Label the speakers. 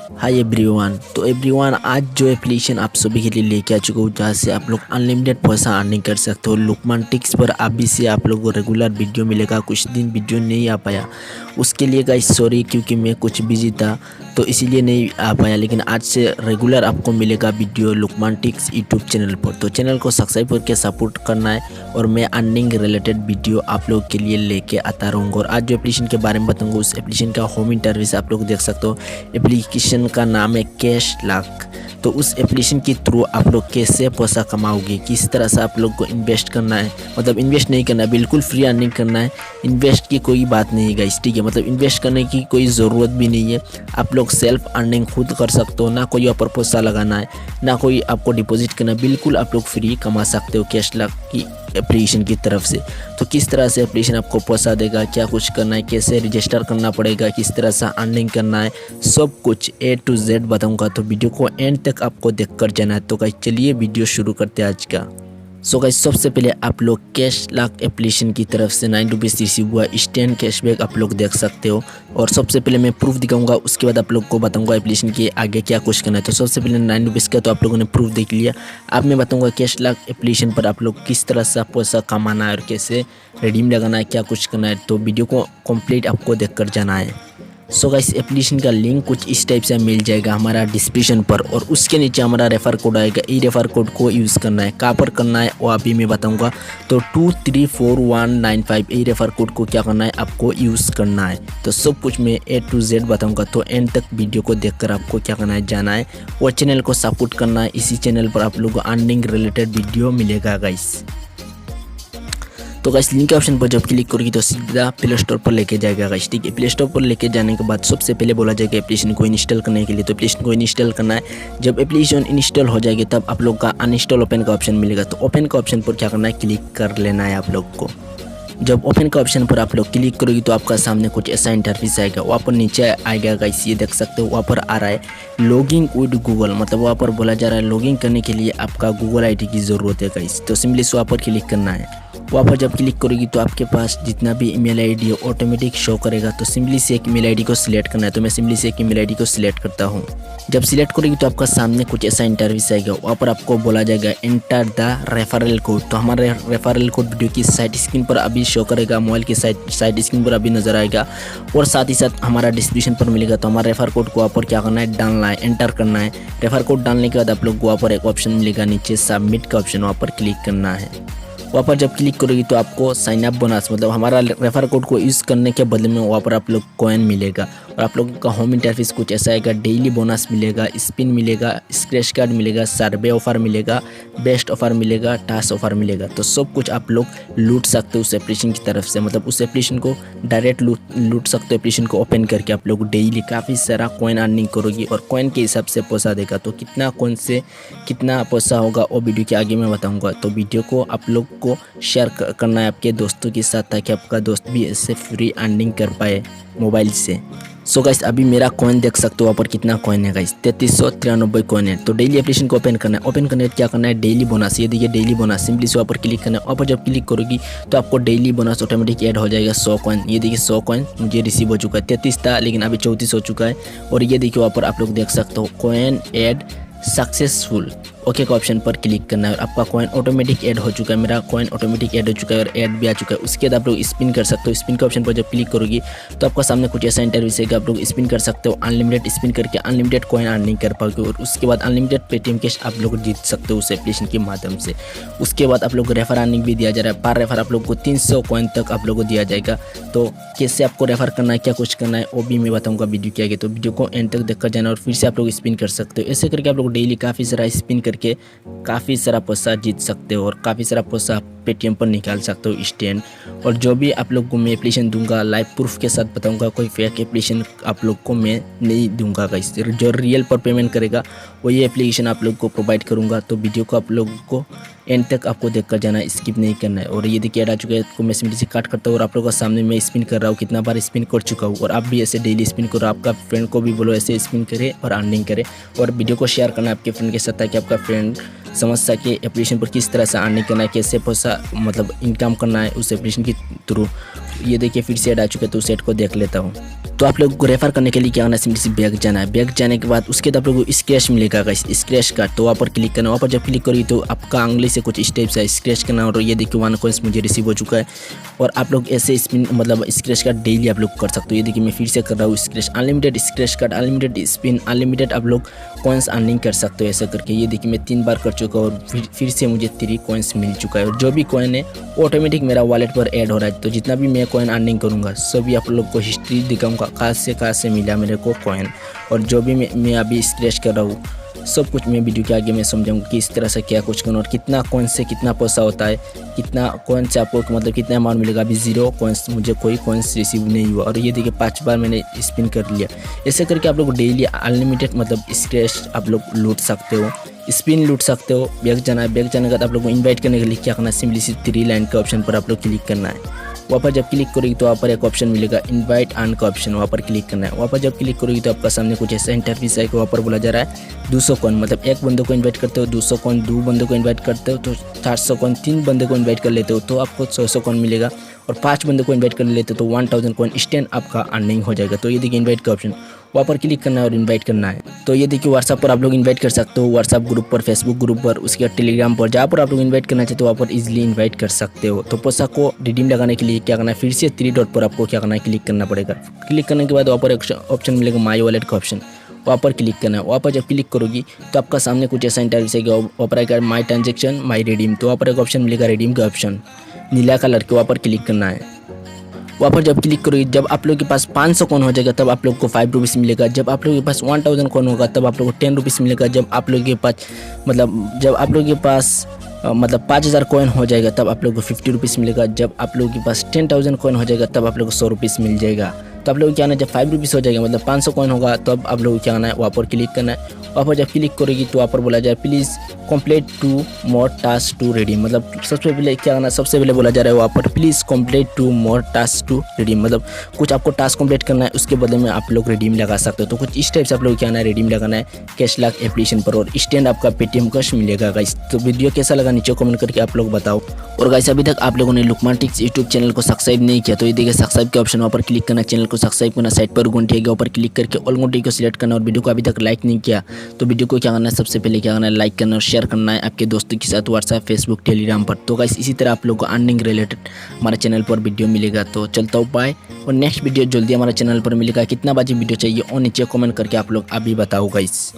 Speaker 1: Hi everyone. तो everyone, आज जो एप्लीकेशन आप सभी के लिए लेके आ चुका हूँ, जहाँ से आप लोग अनलिमिटेड पैसा अर्निंग कर सकते हो। लुकमान टिक्स पर अभी से आप लोगों को रेगुलर वीडियो मिलेगा। कुछ दिन वीडियो नहीं आ पाया, उसके लिए गाइस सॉरी, क्योंकि मैं कुछ बिजी था तो इसीलिए नहीं आ पाया। लेकिन आज से रेगुलर आपको मिलेगा वीडियो लुकमान टिक्स यूट्यूब चैनल पर। तो चैनल को सब्सक्राइब करके सपोर्ट करना है और मैं अर्निंग रिलेटेड वीडियो आप लोग के लिए लेके आता रहूँगा। और आज जो एप्लीकेशन के बारे में बताऊँगा, उस एप्लीकेशन का होम इंटरफेस आप लोग देख सकते हो। एप्लीकेशन का नाम है कैश लक। तो उस एप्लीकेशन के थ्रू आप लोग कैसे पैसा कमाओगे, किस तरह से आप लोग को इन्वेस्ट करना है, मतलब इन्वेस्ट नहीं करना है, बिल्कुल फ्री अर्निंग करना है। इन्वेस्ट की कोई बात नहीं है गाइस, ठीक है। मतलब इन्वेस्ट करने की कोई ज़रूरत भी नहीं है। आप लोग सेल्फ अर्निंग खुद कर सकते हो, ना कोई ऊपर पैसा लगाना है, ना कोई आपको डिपॉजिट करना है। बिल्कुल आप लोग फ्री कमा सकते हो कैश लक की एप्लीकेशन की तरफ से। तो किस तरह से एप्लीकेशन आपको पैसा देगा, क्या कुछ करना है, कैसे रजिस्टर करना पड़ेगा, किस तरह से अर्निंग करना है, सब कुछ A to Z बताऊंगा। तो वीडियो को एंड तक आपको देखकर जाना है। तो गाइस चलिए वीडियो शुरू करते हैं आज का। सो गाइस सबसे पहले आप लोग कैश लक एप्लीकेशन की तरफ से 9 रुपीज़ रिसीव हुआ इंस्टेंट कैशबैक आप लोग देख सकते हो। और सबसे पहले मैं प्रूफ दिखाऊंगा, उसके बाद आप लोग को बताऊंगा एप्लीकेशन के आगे क्या कुछ करना है। तो सबसे पहले 9 रुपीज़ का तो आप लोगों ने प्रूफ देख लिया। अब मैं बताऊंगा कैश लक एप्लीकेशन पर आप लोग किस तरह से पैसा कमाना है और कैसे रिडीम लगाना है, क्या कुछ करना है। तो वीडियो को कंप्लीट आपको देखकर जाना है। सो गाइस एप्लीकेशन का लिंक कुछ इस टाइप से मिल जाएगा हमारा डिस्क्रिप्शन पर, और उसके नीचे हमारा रेफर कोड आएगा। ये रेफर कोड को यूज़ करना है, कहाँ पर करना है वो अभी मैं बताऊंगा। तो 234195 ये रेफर कोड को क्या करना है, आपको यूज़ करना है। तो सब कुछ मैं A to Z बताऊंगा। तो एंड तक वीडियो को देखकर आपको क्या करना है, जाना है और चैनल को सपोर्ट करना है। इसी चैनल पर आप लोगों को अर्निंग रिलेटेड वीडियो मिलेगा गाइस। तो गाइस लिंक के ऑप्शन पर जब क्लिक करोगे तो सीधा प्ले स्टोर पर लेके जाएगा गाइस, ठीक है। प्ले स्टोर पर लेके जाने के बाद सबसे पहले बोला जाएगा एप्लीकेशन को इंस्टॉल करने के लिए। तो एप्लीकेशन को इंस्टॉल करना है। जब एप्लीकेशन इंस्टॉल हो जाएगी तब आप लोग का अनइंस्टॉल ओपन का ऑप्शन मिलेगा। तो ओपन का ऑप्शन पर क्या करना है, क्लिक कर लेना है आप लोग को। जब ओपन का ऑप्शन पर आप लोग क्लिक करोगे तो आपका सामने कुछ ऐसा इंटरफेस आएगा। वहाँ पर नीचे आएगा गाइस, ये देख सकते हो वहाँ पर आ रहा है लॉगिंग विद गूगल। मतलब वहाँ पर बोला जा रहा है लॉगिंग करने के लिए आपका गूगल आईडी की ज़रूरत है गाइस। तो सिंपली वहाँ पर क्लिक करना है। वहाँ पर जब क्लिक करोगी तो आपके पास जितना भी ईमेल आईडी है ऑटोमेटिक शो करेगा। तो सिंपली से एक ईमेल आईडी को सिलेक्ट करना है। तो मैं सिंपली से एक ईमेल आईडी को सिलेक्ट करता हूँ। जब सिलेक्ट करोगी तो आपका सामने कुछ ऐसा इंटरव्यूस आएगा। वहाँ पर आपको बोला जाएगा एंटर द रेफरल कोड। तो हमारे रेफरल कोड वीडियो की साइड स्क्रीन पर अभी शो करेगा, मोबाइल की साइड स्क्रीन पर अभी नजर आएगा और साथ ही साथ हमारा डिस्क्रिप्शन पर मिलेगा। तो हमारा रेफर कोड को वहाँ पर क्या करना है, डालना है, एंटर करना है। रेफर कोड डालने के बाद आप लोग वहाँ पर एक ऑप्शन मिलेगा नीचे सबमिट का ऑप्शन, वहाँ पर क्लिक करना है। वहाँ पर जब क्लिक करोगी तो आपको साइन अप बोनस, मतलब हमारा रेफर कोड को यूज़ करने के बदले में वहाँ पर आप लोग कॉइन मिलेगा। और आप लोगों का होम इंटरफेस कुछ ऐसा आएगा। डेली बोनस मिलेगा, स्पिन मिलेगा, स्क्रैच कार्ड मिलेगा, सर्वे ऑफर मिलेगा, बेस्ट ऑफर मिलेगा, टास्क ऑफर मिलेगा। तो सब कुछ आप लोग लूट सकते हो उस एप्लीकेशन की तरफ से। मतलब उस एप्लीकेशन को डायरेक्ट लूट सकते हो। एप्लीकेशन को ओपन करके आप लोग डेली काफ़ी सारा कॉइन अर्निंग करोगी और कॉइन के हिसाब से पैसा देगा। तो कितना कॉइन से कितना पैसा होगा वो वीडियो के आगे मैं बताऊँगा। तो वीडियो को आप लोग को शेयर करना है आपके दोस्तों के साथ, ताकि आपका दोस्त भी इससे फ्री अर्निंग कर पाए मोबाइल से। सो गाइस अभी मेरा कॉइन देख सकते हो वहाँ पर कितना कॉइन है गाइस, 3393 कॉइन है। तो डेली एप्लीकेशन को ओपन करना है। ओपन करने क्या करना है, डेली बोनस, ये देखिए डेली बोनस। सिंपली से वहाँ पर क्लिक करना है। वहाँ पर जब क्लिक करोगी तो आपको डेली बोनस ऑटोमेटिक ऐड हो जाएगा 100 कॉइन। ये देखिए 100 कॉइन मुझे रिसीव हो चुका है। 33 था लेकिन अभी 34 हो चुका है। और ये देखिए वहाँ पर आप लोग देख सकते हो कॉइन ऐड सक्सेसफुल, ओके का ऑप्शन पर क्लिक करना है और आपका कॉइन ऑटोमेटिक ऐड हो चुका है। मेरा कॉइन ऑटोमेटिक ऐड हो चुका है और ऐड भी आ चुका है। उसके बाद आप लोग स्पिन कर सकते हो। स्पिन के ऑप्शन पर जब क्लिक करोगी तो आपका सामने कुछ ऐसा इंटरव्यूस है कि आप लोग स्पिन कर सकते हो। अनलिमिटेड स्पिन करके अनलिमिटेड कॉइन अर्निंग कर पाओगे और उसके बाद अनलिमिटेड पेटीएम कैश आप लोग जीत सकते हो उस एप्लीकेशन के माध्यम से। उसके बाद आप लोग रेफर अर्निंग भी दिया जा रहा है। पर रेफर आप लोग को 300 कॉइन तक आप लोग को दिया जाएगा। तो कैसे आपको रेफर करना है, क्या कुछ करना है वो भी मैं बताऊँगा वीडियो के आगे। तो वीडियो को एंड तक देखकर जाना और फिर से आप लोग स्पिन कर सकते हो। ऐसे करके आप लोग डेली काफ़ी सारा स्पिन करके काफ़ी सारा पैसा जीत सकते हो और काफ़ी सारा पैसा पेटीएम पर निकाल सकते हो स्टैंड। और जो भी आप लोग को मैं एप्लीकेशन दूंगा लाइव प्रूफ के साथ बताऊंगा। कोई फेक एप्लीकेशन आप लोग को मैं नहीं दूंगा गाइस। जो रियल पर पेमेंट करेगा वही एप्लीकेशन आप लोग को प्रोवाइड करूंगा। तो वीडियो को आप लोगों को एंड तक आपको देखकर जाना है, स्किप नहीं करना है। और ये देखिए ऐड आ चुका है, तो मैं सिंपली से काट करता हूँ और आप लोगों का सामने मैं स्पिन कर रहा हूँ। कितना बार स्पिन कर चुका हूँ और आप भी ऐसे डेली स्पिन करो। आपका फ्रेंड को भी बोलो ऐसे स्पिन करे और अर्निंग करे। और वीडियो को शेयर करना आपके फ्रेंड के साथ, ताकि आपका फ्रेंड समझ सके एप्लीकेशन पर किस तरह से अर्निंग करना है, कैसे पैसा मतलब इनकम करना है उस एप्लीकेशन के थ्रू। ये देखिए फिर से ऐड आ चुका है, तो सेट को देख लेता हूँ। तो आप लोग को रेफर करने के लिए क्या करना है, सिंपली बैक जाना है। बैक जाने के बाद उसके बाद आप लोगों को स्क्रैच मिलेगा गाइस, स्क्रैच का, तो वहाँ पर क्लिक करना। वहाँ पर जब क्लिक करोगे तो आपका उंगली से कुछ स्टेप्स है स्क्रैच करना। और ये देखिए 1 कॉइन्स मुझे रिसीव हो चुका है। और आप लोग ऐसे स्पिन मतलब स्क्रैच कार्ड डेली आप लोग कर सकते हो। ये देखिए मैं फिर से कर रहा हूँ scratch, unlimited scratch card, unlimited spin, unlimited आप लोग कॉइन्स अर्निंग कर सकते हो ऐसा करके। ये देखिए मैं 3 बार कर चुका हूँ और फिर से मुझे 3 कॉइन्स मिल चुका है। और जो भी कॉइन है ऑटोमेटिक मेरा वॉलेट पर ऐड हो रहा है। तो जितना भी मैं कॉइन अर्निंग करूँगा सभी आप लोग को हिस्ट्री दिखाऊंगा, कहाँ से मिला मेरे को कॉइन। और जो भी मैं अभी स्क्रैच कर रहा हूँ सब कुछ मैं वीडियो के आगे मैं समझाऊंगा कि इस तरह से क्या कुछ करना और कितना कॉइन से कितना पैसा होता है, कितना कॉइन से आपको मतलब कितना अमाउंट मिलेगा। अभी 0 कॉइन्स, मुझे कोई कॉइन्स रिसीव नहीं हुआ। और ये देखिए 5 बार मैंने स्पिन कर लिया। ऐसे करके आप लोग डेली अनलिमिटेड मतलब स्क्रैच आप लोग लूट सकते हो, स्पिन लूट सकते हो। बैक जाना है, बैक जाने के बाद आप लोग को इन्वाइट करने के लिए क्या करना है, सिंपली 3 लाइन के ऑप्शन पर आप लोग क्लिक करना है। वहाँ पर जब क्लिक करोगे तो वहाँ पर एक ऑप्शन मिलेगा इनवाइट अर्न का ऑप्शन, वहाँ पर क्लिक करना है। वहाँ पर जब क्लिक करोगे तो आपका सामने कुछ ऐसा इंटरफेस है कि वहाँ पर बोला जा रहा है 200 कॉइन, मतलब एक बंदे को इनवाइट करते हो 200 कॉइन, 2 बंदे को इनवाइट करते हो तो 400 कॉइन, 3 बंदे को इनवाइट कर लेते हो तो आपको 600 कॉइन मिलेगा। और 5 बंदे को इनवाइट कर लेते हो तो 1000 कॉइन इंस्टेंट आपका अर्निंग हो जाएगा। तो ये देखिए इनवाइट का ऑप्शन, वहाँ पर क्लिक करना है और इनवाइट करना है। तो ये देखिए व्हाट्सएप पर आप लोग इनवाइट कर सकते हो, व्हाट्सएप ग्रुप पर, फेसबुक ग्रुप पर, उसके बाद टेलीग्राम पर, जहाँ पर आप लोग इनवाइट करना चाहते हो वहाँ पर इजीली इनवाइट कर सकते हो। तो पैसा को रिडीम लगाने के लिए क्या करना है, फिर से 3 डॉट पर आपको क्या करना है, क्लिक करना पड़ेगा। क्लिक करने के बाद वहाँ पर एक ऑप्शन मिलेगा माई वॉलेट का ऑप्शन, वहाँ पर क्लिक करना है। वहाँ पर जब क्लिक करोगी तो आपका सामने कुछ ऐसा इंटरफेस है, वहाँ पर आएगा माई ट्रांजेक्शन, माई रिडीम। तो वहाँ पर एक ऑप्शन मिलेगा रिडीम का ऑप्शन, नीला कलर के, वहाँ पर क्लिक करना है। वहाँ पर जब क्लिक करोगे जब आप लोग के पास 500 कॉइन हो जाएगा तब आप लोग को 5 रुपीज़ मिलेगा। जब आप लोग के पास 1000 कॉइन होगा तब आप लोग को 10 रुपीज़ मिलेगा। जब आप लोग के पास जब आप लोग के पास 5000 कॉइन हो जाएगा तब आप लोग को 50 रुपीज़ मिलेगा। जब आप लोगों के पास 10,000 कॉइन हो जाएगा तब आप लोग को 100 रुपीज़ मिल जाएगा। तो आप लोग को क्या करना है, जब 5 रुपीज़ हो जाएगा मतलब 500 कॉइन होगा तब आप लोग को क्या करना है, वहाँ पर क्लिक करना है। वहाँ पर जब क्लिक करोगी तो वहाँ पर बोला जाए please complete 2 more task to redeem, मतलब सबसे पहले क्या करना है, सबसे पहले बोला जा रहा है वहाँ पर please complete 2 more task to redeem, मतलब कुछ आपको टास्क कंप्लीट करना है उसके बदले में आप लोग रिडीम लगा सकते हो। तो कुछ इस टाइप से आप लोग क्या करना है, रिडीम लगाना है कैश लॉक एप्लीकेशन पर और इंस्टेंट आपका पेटीएम कैश मिलेगा गाइस। तो वीडियो कैसा लगा नीचे कमेंट करके आप लोग बताओ। और गाइस अभी तक आप लोगों ने लुकमान टिक्स यूट्यूब चैनल को सब्सक्राइब नहीं किया तो ये देखिए सब्सक्राइब के ऑप्शन, वहाँ पर क्लिक करना, चैनल को सब्सक्राइब करना, साइड पर घंटी आएगा ऊपर क्लिक करके ऑल घंटी को सिलेक्ट करना। और वीडियो को अभी तक लाइक नहीं किया तो वीडियो को क्या करना है, सबसे पहले क्या करना है, लाइक करना और शेयर करना है आपके दोस्तों के साथ व्हाट्सएप, फेसबुक, टेलीग्राम पर। तो गाइस इसी तरह आप लोग को अर्निंग रिलेटेड हमारे चैनल पर वीडियो मिलेगा। तो चलता हूँ बाय, और नेक्स्ट वीडियो जल्दी हमारे चैनल पर मिलेगा। कितना बजे वीडियो चाहिए और नीचे कमेंट करके आप लोग अभी बताओ गाइस।